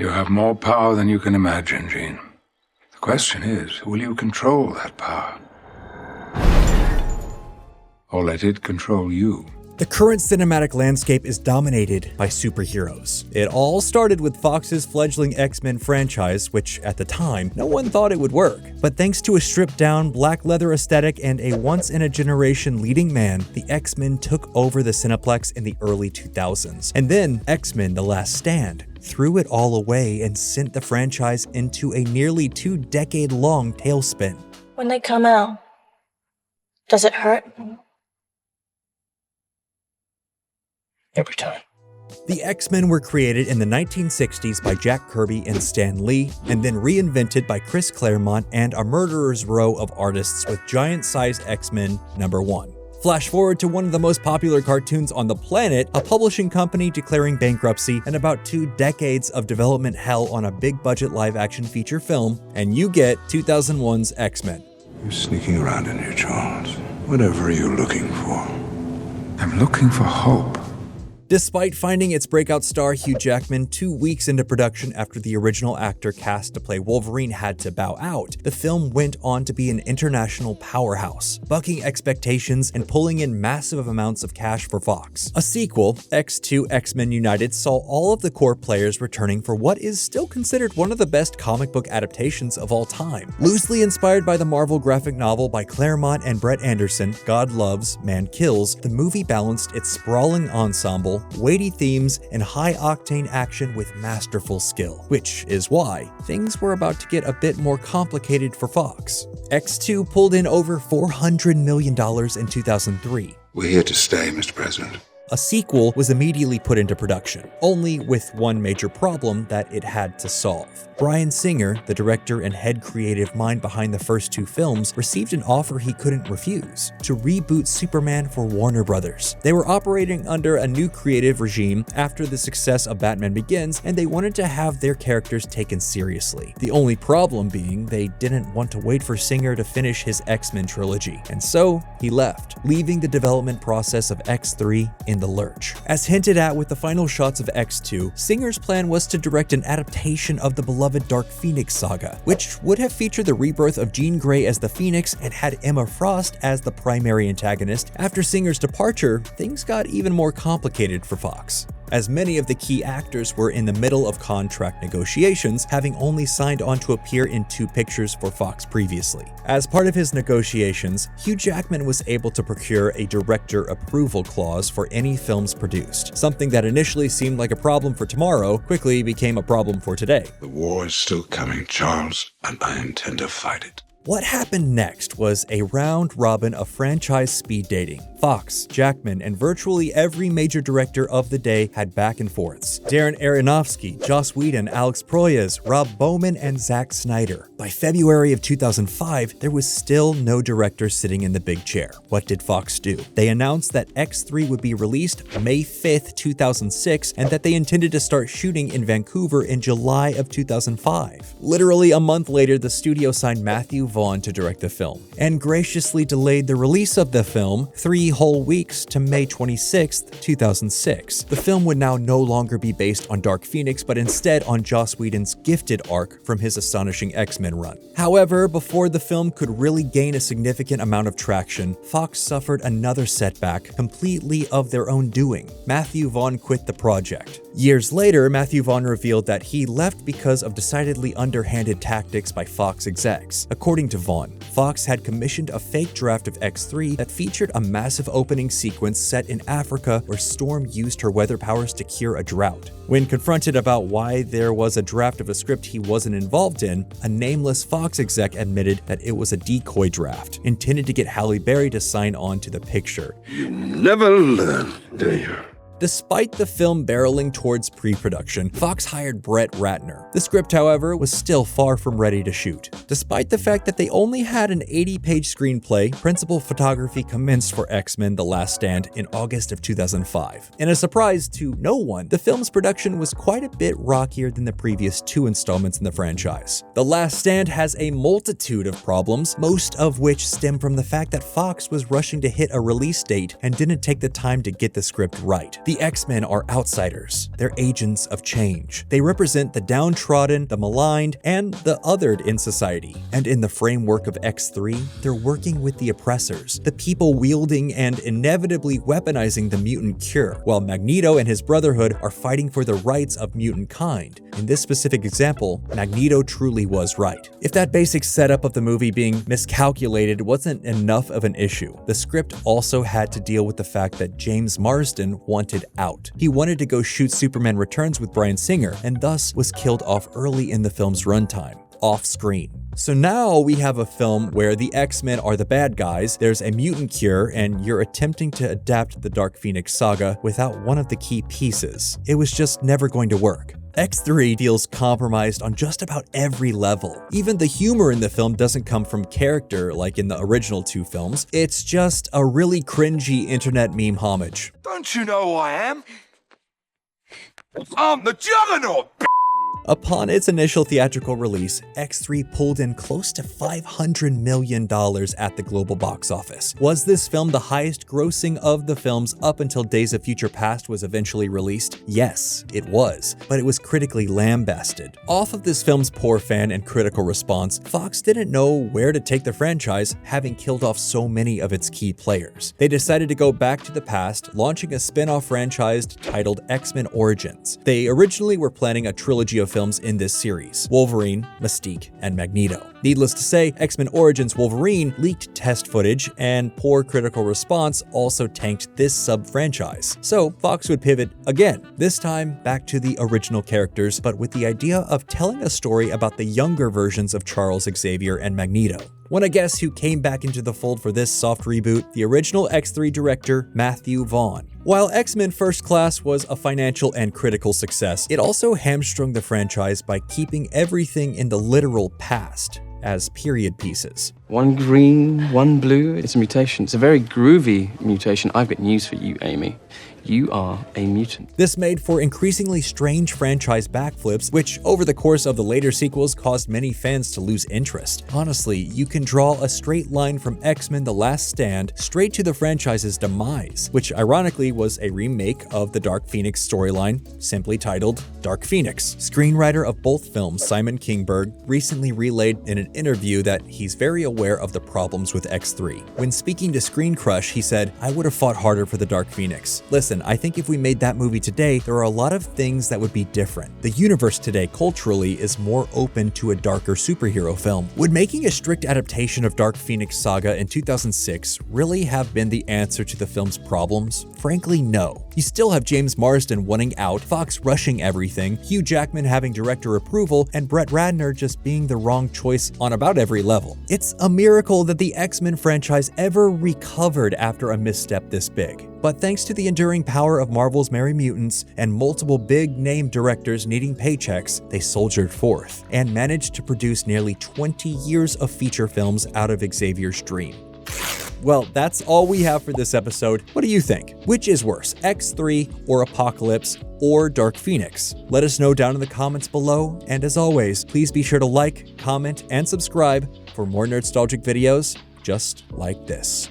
You have more power than you can imagine, Jean. The question is, will you control that power? Or let it control you? The current cinematic landscape is dominated by superheroes. It all started with Fox's fledgling X-Men franchise, which at the time, no one thought it would work. But thanks to a stripped-down, black leather aesthetic and a once-in-a-generation leading man, the X-Men took over the Cineplex in the early 2000s. And then, X-Men: The Last Stand threw it all away and sent the franchise into a nearly 2-decade-long tailspin. When they come out, does it hurt? Every time. The X-Men were created in the 1960s by Jack Kirby and Stan Lee, and then reinvented by Chris Claremont and a murderer's row of artists with giant-sized X-Men #1. Flash forward to one of the most popular cartoons on the planet, a publishing company declaring bankruptcy, and about 2 decades of development hell on a big-budget live-action feature film, and you get 2001's X-Men. You're sneaking around in here, Charles. Whatever are you looking for? I'm looking for hope. Despite finding its breakout star Hugh Jackman 2 weeks into production after the original actor cast to play Wolverine had to bow out, the film went on to be an international powerhouse, bucking expectations and pulling in massive amounts of cash for Fox. A sequel, X2 X-Men United, saw all of the core players returning for what is still considered one of the best comic book adaptations of all time. Loosely inspired by the Marvel graphic novel by Claremont and Brett Anderson, God Loves, Man Kills, the movie balanced its sprawling ensemble, weighty themes, and high-octane action with masterful skill, which is why things were about to get a bit more complicated for Fox. X2 pulled in over $400 million in 2003. We're here to stay, Mr. President. A sequel was immediately put into production, only with one major problem that it had to solve. Bryan Singer, the director and head creative mind behind the first 2 films, received an offer he couldn't refuse: to reboot Superman for Warner Brothers. They were operating under a new creative regime after the success of Batman Begins, and they wanted to have their characters taken seriously. The only problem being they didn't want to wait for Singer to finish his X-Men trilogy, and so he left, leaving the development process of X3 in the lurch. As hinted at with the final shots of X2, Singer's plan was to direct an adaptation of the beloved Dark Phoenix saga, which would have featured the rebirth of Jean Grey as the Phoenix and had Emma Frost as the primary antagonist. After Singer's departure, things got even more complicated for Fox, as many of the key actors were in the middle of contract negotiations, having only signed on to appear in 2 pictures for Fox previously. As part of his negotiations, Hugh Jackman was able to procure a director approval clause for any films produced. Something that initially seemed like a problem for tomorrow quickly became a problem for today. The war is still coming, Charles, and I intend to fight it. What happened next was a round robin of franchise speed dating. Fox, Jackman, and virtually every major director of the day had back and forths. Darren Aronofsky, Joss Whedon, Alex Proyas, Rob Bowman, and Zack Snyder. By February of 2005, there was still no director sitting in the big chair. What did Fox do? They announced that X3 would be released May 5th, 2006, and that they intended to start shooting in Vancouver in July of 2005. Literally a month later, the studio signed Matthew Vaughn to direct the film, and graciously delayed the release of the film 3 whole weeks to May 26th, 2006. The film would now no longer be based on Dark Phoenix, but instead on Joss Whedon's Gifted arc from his astonishing X-Men run. However, before the film could really gain a significant amount of traction, Fox suffered another setback completely of their own doing. Matthew Vaughn quit the project. Years later, Matthew Vaughn revealed that he left because of decidedly underhanded tactics by Fox execs. According to Vaughn, Fox had commissioned a fake draft of X3 that featured a massive opening sequence set in Africa where Storm used her weather powers to cure a drought. When confronted about why there was a draft of a script he wasn't involved in, a nameless Fox exec admitted that it was a decoy draft, intended to get Halle Berry to sign on to the picture. You never learn, do you? Despite the film barreling towards pre-production, Fox hired Brett Ratner. The script, however, was still far from ready to shoot. Despite the fact that they only had an 80-page screenplay, principal photography commenced for X-Men: The Last Stand in August of 2005. In a surprise to no one, the film's production was quite a bit rockier than the previous 2 installments in the franchise. The Last Stand has a multitude of problems, most of which stem from the fact that Fox was rushing to hit a release date and didn't take the time to get the script right. The The X-Men are outsiders. They're agents of change. They represent the downtrodden, the maligned, and the othered in society. And in the framework of X3, they're working with the oppressors, the people wielding and inevitably weaponizing the mutant cure, while Magneto and his Brotherhood are fighting for the rights of mutant kind. In this specific example, Magneto truly was right. If that basic setup of the movie being miscalculated wasn't enough of an issue, the script also had to deal with the fact that James Marsden wanted out. He wanted to go shoot Superman Returns with Bryan Singer, and thus was killed off early in the film's runtime, off-screen. So now we have a film where the X-Men are the bad guys, there's a mutant cure, and you're attempting to adapt the Dark Phoenix saga without one of the key pieces. It was just never going to work. X3 feels compromised on just about every level. Even the humor in the film doesn't come from character like in the original two films. It's just a really cringy internet meme homage. Don't you know who I am? I'm the Juggernaut! Upon its initial theatrical release, X3 pulled in close to $500 million at the global box office. Was this film the highest grossing of the films up until Days of Future Past was eventually released? Yes, it was, but it was critically lambasted. Off of this film's poor fan and critical response, Fox didn't know where to take the franchise, having killed off so many of its key players. They decided to go back to the past, launching a spin-off franchise titled X-Men Origins. They originally were planning a trilogy of films in this series: Wolverine, Mystique, and Magneto. Needless to say, X-Men Origins Wolverine leaked test footage, and poor critical response also tanked this sub-franchise. So Fox would pivot again, this time back to the original characters, but with the idea of telling a story about the younger versions of Charles Xavier and Magneto. Wanna guess who came back into the fold for this soft reboot? The original X3 director, Matthew Vaughn. While X-Men First Class was a financial and critical success, it also hamstrung the franchise by keeping everything in the literal past as period pieces. One green, one blue. It's a mutation. It's a very groovy mutation. I've got news for you, Amy. You are a mutant. This made for increasingly strange franchise backflips, which over the course of the later sequels caused many fans to lose interest. Honestly, you can draw a straight line from X-Men The Last Stand straight to the franchise's demise, which ironically was a remake of the Dark Phoenix storyline, simply titled Dark Phoenix. Screenwriter of both films, Simon Kinberg, recently relayed in an interview that he's very aware of the problems with X3. When speaking to Screen Crush, he said, "I would have fought harder for the Dark Phoenix. Listen, I think if we made that movie today, there are a lot of things that would be different. The universe today culturally is more open to a darker superhero film." Would making a strict adaptation of Dark Phoenix saga in 2006 really have been the answer to the film's problems? Frankly, no. You still have James Marsden wanting out, Fox rushing everything, Hugh Jackman having director approval, and Brett Ratner just being the wrong choice on about every level. It's a miracle that the X-Men franchise ever recovered after a misstep this big. But thanks to the enduring power of Marvel's Merry Mutants and multiple big-name directors needing paychecks, they soldiered forth and managed to produce nearly 20 years of feature films out of Xavier's dream. Well, that's all we have for this episode. What do you think? Which is worse, X3 or Apocalypse or Dark Phoenix? Let us know down in the comments below, and as always, please be sure to like, comment, and subscribe for more Nerdstalgic videos just like this.